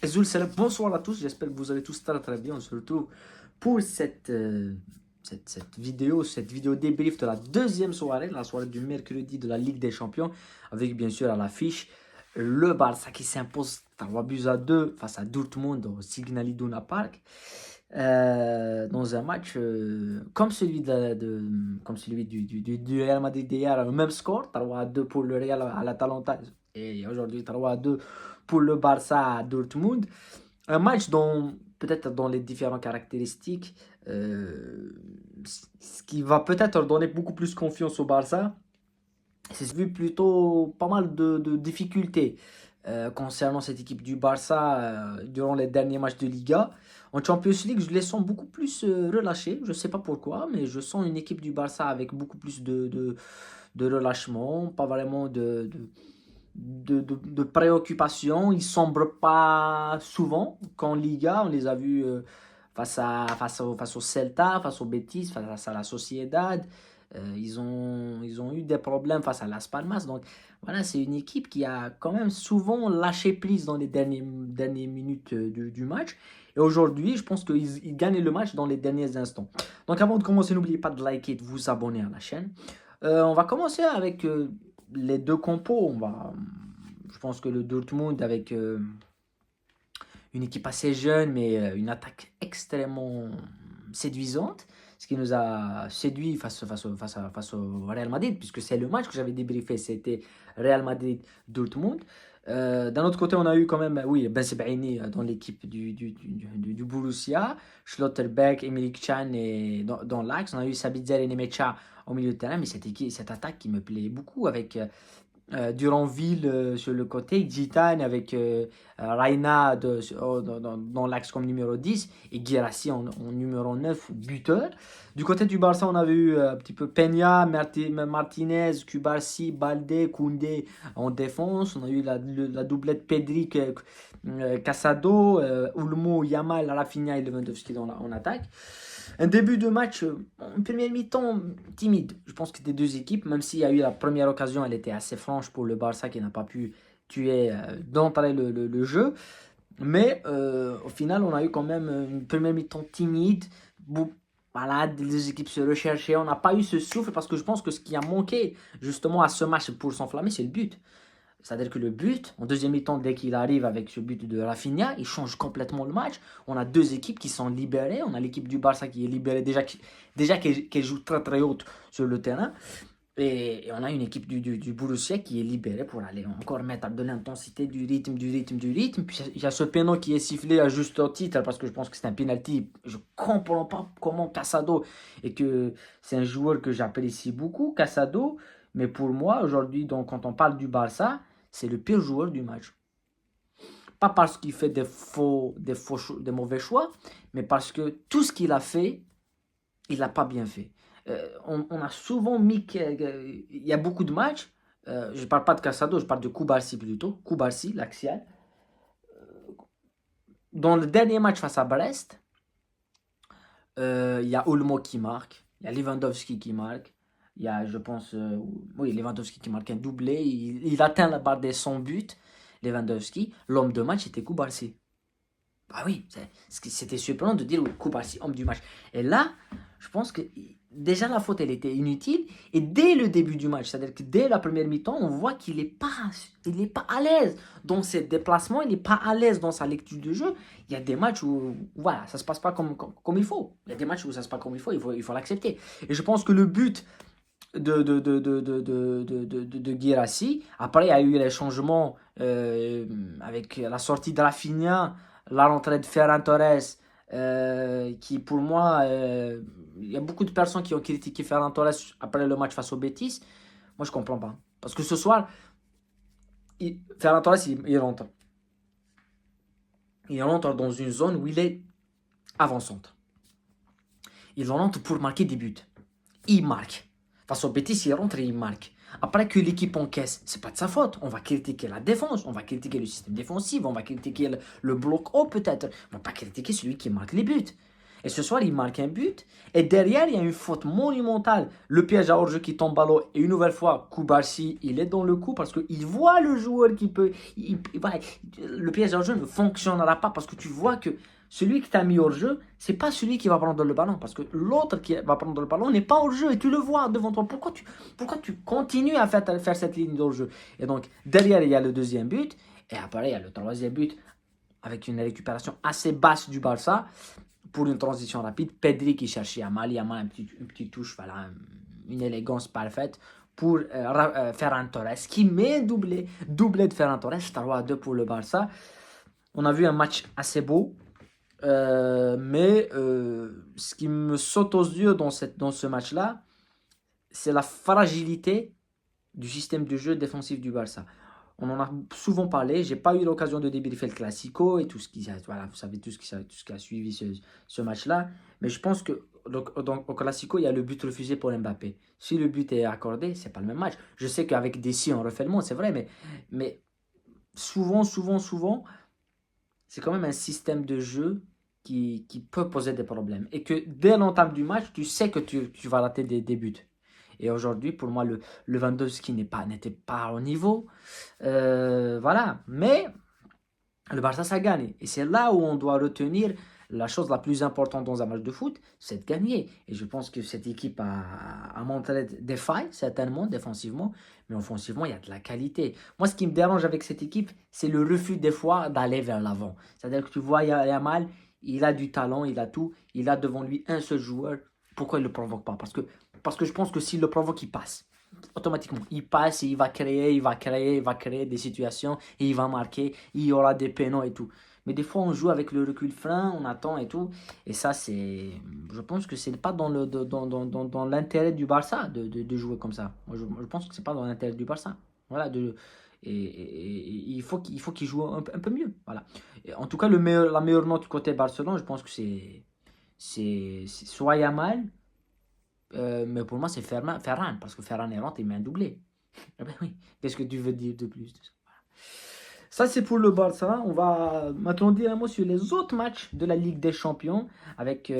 Zoul Salam, bonsoir à tous, j'espère que vous allez tous très très bien. On se retrouve pour cette vidéo débrief de la deuxième soirée, la soirée du mercredi de la Ligue des Champions, avec bien sûr à l'affiche le Barça qui s'impose 3 buts à 2 face à Dortmund au Signal Iduna Park. Dans un match comme celui, comme celui du Real Madrid d'hier, le même score, 3 à 2 pour le Real à l'Atalanta et aujourd'hui 3 à 2 pour le Barça à Dortmund. Un match dont, peut-être dans les différentes caractéristiques, ce qui va peut-être donner beaucoup plus confiance au Barça, c'est vu plutôt pas mal de difficultés concernant cette équipe du Barça durant les derniers matchs de Liga. En Champions League, je les sens beaucoup plus relâchés. Je ne sais pas pourquoi, mais je sens une équipe du Barça avec beaucoup plus de relâchement, pas vraiment de préoccupation. Ils sombrent pas souvent qu'en Liga. On les a vus face au Celta, face au Betis, face à la Sociedad. Ils ont eu des problèmes face à Las Palmas. Donc voilà, c'est une équipe qui a quand même souvent lâché prise dans les dernières minutes du match. Et aujourd'hui, je pense qu'ils gagnent le match dans les derniers instants. Donc avant de commencer, n'oubliez pas de liker et de vous abonner à la chaîne. On va commencer avec les deux compos. Je pense que le Dortmund avec une équipe assez jeune, mais une attaque extrêmement séduisante, ce qui nous a séduit face au Real Madrid, puisque c'est le match que j'avais débriefé, c'était Real Madrid-Dortmund. D'un autre côté, on a eu quand même, oui, Ben Sebaini dans l'équipe du Borussia, Schlotterbeck, Emily Can et dans l'axe. On a eu Sabitzer et Nemecha au milieu de terrain, mais cette attaque qui me plaît beaucoup avec Duranville sur le côté, Gitane avec Raina dans l'axe comme numéro 10 et Guirassy en numéro 9, buteur. Du côté du Barça, on avait eu un petit peu Peña, Martinez, Cubarsi, Balde, Koundé en défense. On a eu la doublette Pedri, Casado, Ulmo, Yamal, Rafinha et Lewandowski en attaque. Un début de match, une première mi-temps timide. Je pense que c'était deux équipes, même s'il y a eu la première occasion, elle était assez franche pour le Barça qui n'a pas pu tuer d'entrer le jeu. Mais au final, on a eu quand même une première mi-temps timide. Voilà, les deux équipes se recherchaient. On n'a pas eu ce souffle parce que je pense que ce qui a manqué justement à ce match pour s'enflammer, c'est le but. C'est-à-dire que le but, en deuxième mi-temps, dès qu'il arrive avec ce but de Rafinha, il change complètement le match. On a deux équipes qui sont libérées. On a l'équipe du Barça qui est libérée déjà qu'elle joue très très haute sur le terrain. Et on a une équipe du Borussia qui est libérée pour aller encore mettre de l'intensité, du rythme. Puis il y a ce pénal qui est sifflé à juste titre parce que je pense que c'est un penalty. Je ne comprends pas comment Casado, et que c'est un joueur que j'apprécie beaucoup, Casado. Mais pour moi, aujourd'hui, donc, quand on parle du Barça, c'est le pire joueur du match. Pas parce qu'il fait des mauvais choix, mais parce que tout ce qu'il a fait, il l'a pas bien fait. On a souvent mis qu'il y a beaucoup de matchs. Je ne parle pas de Casado, je parle de Koubarsi plutôt. Koubarsi, l'axial. Dans le dernier match face à Brest, il y a Olmo qui marque, il y a Lewandowski qui marque, il y a, je pense, oui, Lewandowski qui marque un doublé, il atteint la barre des 100 buts. Lewandowski, l'homme de match était Koubarsi. Ah oui, c'était surprenant de dire Koubarsi, homme du match. Et là, je pense que déjà la faute, elle était inutile. Et dès le début du match, c'est-à-dire que dès la première mi-temps, on voit qu'il n'est pas à l'aise dans ses déplacements, il n'est pas à l'aise dans sa lecture de jeu. Il y a des matchs où, voilà, ça ne se passe pas comme il faut. Il y a des matchs où ça ne se passe pas comme il faut l'accepter. Et je pense que le but de Guirassy. Après, il y a eu les changements avec la sortie de Rafinha, la rentrée de Ferran Torres, qui pour moi, il y a beaucoup de personnes qui ont critiqué Ferran Torres après le match face au Betis. Moi, je comprends pas. Parce que ce soir, Ferran Torres, il rentre. Il rentre dans une zone où il est avant-centre. Il rentre pour marquer des buts. Il marque. Face au Betis, il rentre et il marque. Après que l'équipe encaisse, c'est pas de sa faute. On va critiquer la défense, on va critiquer le système défensif, on va critiquer le bloc haut peut-être. On va pas critiquer celui qui marque les buts. Et ce soir, il marque un but. Et derrière, il y a une faute monumentale. Le piège à hors-jeu qui tombe à l'eau. Et une nouvelle fois, Koubarsi, il est dans le coup parce qu'il voit le joueur qui peut. Le piège à hors-jeu ne fonctionnera pas parce que tu vois que celui qui t'a mis hors-jeu, c'est pas celui qui va prendre le ballon. Parce que l'autre qui va prendre le ballon n'est pas hors-jeu. Et tu le vois devant toi. Pourquoi tu continues à faire cette ligne d'hors-jeu? Et donc, derrière, il y a le deuxième but. Et après, il y a le troisième but avec une récupération assez basse du Barça pour une transition rapide. Pedri qui cherchait Yamal, une petite touche, voilà, une élégance parfaite pour Ferran Torres qui met doublé de Ferran Torres, 3-2 pour le Barça. On a vu un match assez beau, mais ce qui me saute aux yeux dans ce match-là, c'est la fragilité du système de jeu défensif du Barça. On en a souvent parlé. J'ai pas eu l'occasion de débriefer le Classico et tout ce qui, voilà, vous savez tout ce qui a suivi ce match-là. Mais je pense que au Classico, il y a le but refusé pour Mbappé. Si le but est accordé, c'est pas le même match. Je sais qu'avec Dessy, on refait le monde, c'est vrai, mais souvent, c'est quand même un système de jeu qui peut poser des problèmes. Et que dès l'entame du match, tu sais que tu vas rater des buts. Et aujourd'hui, pour moi, le Lewandowski n'était pas au niveau. Voilà. Mais le Barça, ça gagne. Et c'est là où on doit retenir la chose la plus importante dans un match de foot, c'est de gagner. Et je pense que cette équipe a montré des failles, certainement, défensivement, mais offensivement, il y a de la qualité. Moi, ce qui me dérange avec cette équipe, c'est le refus des fois d'aller vers l'avant. C'est-à-dire que tu vois, Yamal, il a du talent, il a tout, il a devant lui un seul joueur. Pourquoi il ne le provoque pas? Parce que je pense que s'il le provoque, il passe. Automatiquement, il passe et il va créer des situations et il va marquer, il y aura des pénaux et tout. Mais des fois, on joue avec le recul frein, on attend et tout. Et ça, je pense que c'est pas dans l'intérêt du Barça de jouer comme ça. Moi, je pense que c'est pas dans l'intérêt du Barça. Voilà, et il faut qu'il joue un peu mieux. Voilà. Et en tout cas, la meilleure note côté Barcelone, je pense que c'est soit Yamal, mais pour moi, c'est Ferran, parce que Ferran est rentré, il met un doublé. Ah ben oui, qu'est-ce que tu veux dire de plus de ça? Ça, c'est pour le Barça. On va maintenant dire un mot sur les autres matchs de la Ligue des Champions, avec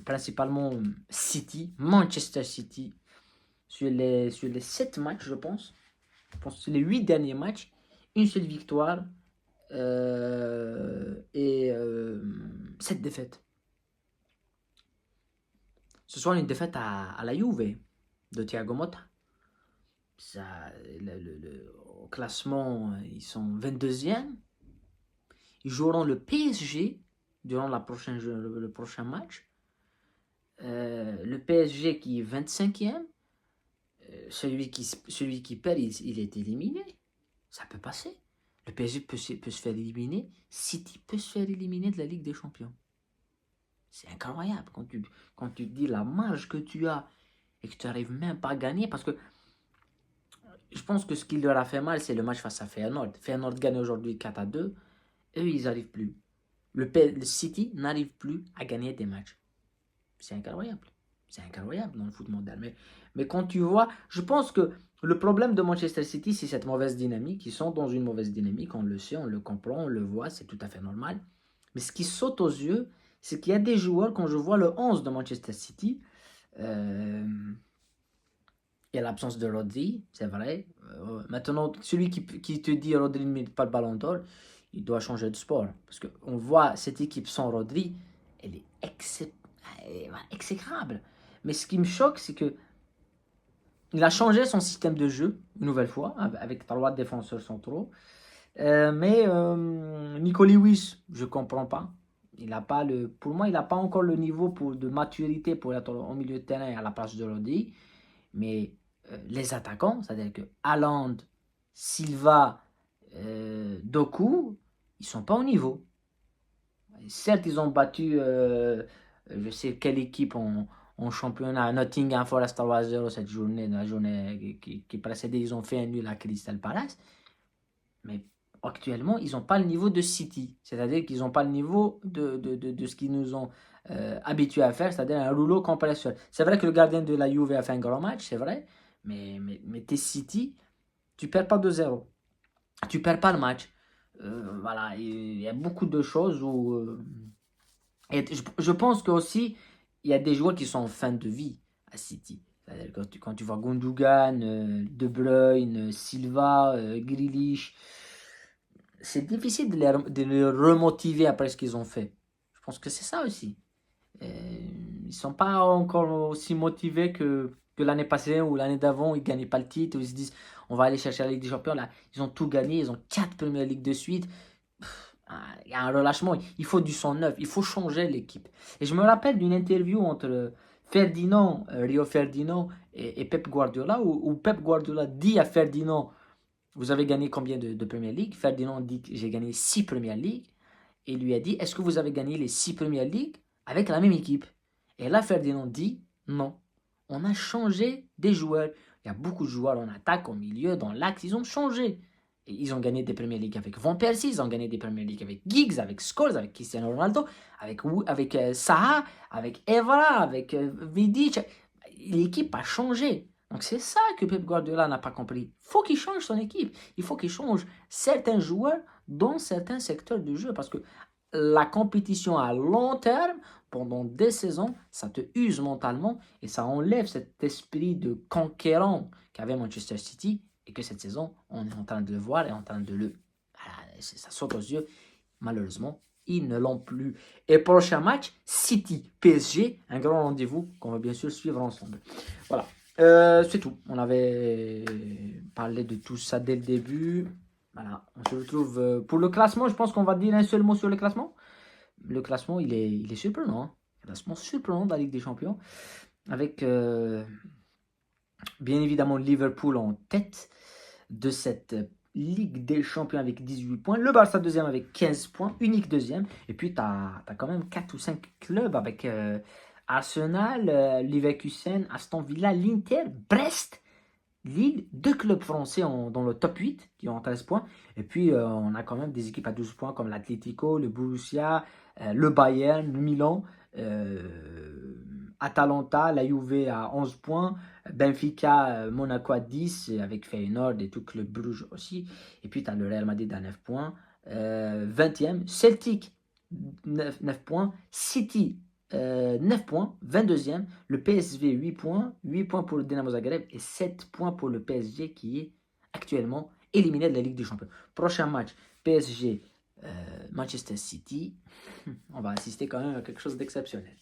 principalement City, Manchester City, sur les 7 matchs, je pense. Je pense que sur les 8 derniers matchs, une seule victoire et 7 défaites. Ce soir, une défaite à la Juve de Thiago Motta. Ça, au classement, ils sont 22e. Ils joueront le PSG durant le prochain match. Le PSG qui est 25e. Celui qui perd, il est éliminé. Ça peut passer. Le PSG peut se faire éliminer. City peut se faire éliminer de la Ligue des Champions. C'est incroyable quand tu dis la marge que tu as et que tu n'arrives même pas à gagner. Parce que je pense que ce qui leur a fait mal, c'est le match face à Feyenoord. Feyenoord gagne aujourd'hui 4-2. Eux, ils n'arrivent plus. Le City n'arrive plus à gagner des matchs. C'est incroyable. C'est incroyable dans le foot moderne. Mais quand tu vois, je pense que le problème de Manchester City, c'est cette mauvaise dynamique. Ils sont dans une mauvaise dynamique. On le sait, on le comprend, on le voit. C'est tout à fait normal. Mais ce qui saute aux yeux, c'est qu'il y a des joueurs, quand je vois le 11 de Manchester City, il y a l'absence de Rodri, c'est vrai. Maintenant, celui qui te dit Rodri ne mérite pas le ballon d'or, il doit changer de sport. Parce qu'on voit cette équipe sans Rodri, elle est exécrable. Mais ce qui me choque, c'est que il a changé son système de jeu, une nouvelle fois, avec 3 défenseurs centraux. Mais Nico Lewis, je ne comprends pas. Pour moi, il n'a pas encore le niveau de maturité pour être au milieu de terrain à la place de Rodri. Mais les attaquants, c'est-à-dire que Haaland, Silva, Doku, ils ne sont pas au niveau. Certes, ils ont battu, je sais quelle équipe en championnat, Nottingham Forest 3-0 cette journée, la journée qui précédait, ils ont fait un nul à Crystal Palace. Mais actuellement, ils n'ont pas le niveau de City. C'est-à-dire qu'ils n'ont pas le niveau de ce qu'ils nous ont habitués à faire, c'est-à-dire un rouleau compresseur. C'est vrai que le gardien de la Juve a fait un grand match, c'est vrai, mais t'es City, tu perds pas 2-0. Tu perds pas le match. Voilà, il y a beaucoup de choses où Et je pense qu'aussi, il y a des joueurs qui sont en fin de vie à City. C'est-à-dire quand tu vois Gundogan, De Bruyne, Silva, Grealish, c'est difficile de les remotiver après ce qu'ils ont fait. Je pense que c'est ça aussi. Euh, Ils sont pas encore aussi motivés que l'année passée ou l'année d'avant. Ils ne gagnaient pas le titre. Où ils se disent, on va aller chercher la Ligue des Champions. Là, ils ont tout gagné. Ils ont 4 premières ligues de suite. Il y a un relâchement. Il faut du sang neuf. Il faut changer l'équipe. Et je me rappelle d'une interview entre Ferdinand, Rio Ferdinand et Pep Guardiola, où Pep Guardiola dit à Ferdinand, vous avez gagné combien de Première Ligue? Ferdinand dit, j'ai gagné 6 Premières Ligues. Et lui a dit, est-ce que vous avez gagné les 6 Premières Ligues avec la même équipe? Et là, Ferdinand dit, non. On a changé des joueurs. Il y a beaucoup de joueurs en attaque, au milieu, dans l'axe. Ils ont changé. Et ils ont gagné des Premières Ligues avec Van Persie, ils ont gagné des Premières Ligues avec Giggs, avec Scholes, avec Cristiano Ronaldo, avec Saha, avec Evra, avec Vidic. L'équipe a changé. Donc c'est ça que Pep Guardiola n'a pas compris. Il faut qu'il change son équipe. Il faut qu'il change certains joueurs dans certains secteurs du jeu. Parce que la compétition à long terme, pendant des saisons, ça te use mentalement et ça enlève cet esprit de conquérant qu'avait Manchester City et que cette saison, on est en train de le voir et en train de le... Voilà, ça saute aux yeux. Malheureusement, ils ne l'ont plus. Et prochain match, City-PSG, un grand rendez-vous qu'on va bien sûr suivre ensemble. Voilà, c'est tout. On avait parlé de tout ça dès le début. Voilà, on se retrouve pour le classement. Je pense qu'on va dire un seul mot sur le classement. Le classement, il est surprenant. Hein. Le classement surprenant de la Ligue des Champions. Avec bien évidemment Liverpool en tête de cette Ligue des Champions avec 18 points. Le Barça deuxième avec 15 points, unique deuxième. Et puis tu as quand même 4 ou 5 clubs avec Arsenal, Leverkusen, Aston Villa, l'Inter, Brest, Lille, 2 clubs français dans le top 8 qui ont 13 points. Et puis on a quand même des équipes à 12 points comme l'Atlético, le Borussia, le Bayern, le Milan, Atalanta, la Juve à 11 points, Benfica, Monaco à 10 avec Feyenoord et tout Club Bruges aussi. Et puis tu as le Real Madrid à 9 points, 20e, Celtic 9 points, City 9 points, 22e, le PSV 8 points, 8 points pour le Dynamo Zagreb et 7 points pour le PSG qui est actuellement éliminé de la Ligue des Champions. Prochain match, PSG Manchester City. On va assister quand même à quelque chose d'exceptionnel.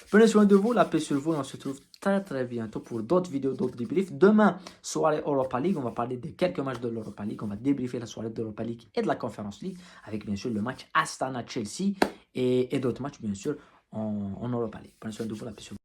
Prenez soin de vous, la paix sur vous et on se retrouve très très bientôt pour d'autres vidéos, d'autres débriefs. Demain, soirée Europa League, on va parler de quelques matchs de l'Europa League. On va débriefer la soirée de l'Europa League et de la Conference League avec bien sûr le match Astana-Chelsea et d'autres matchs bien sûr en Europa League. Prenez soin de vous, la paix sur vous.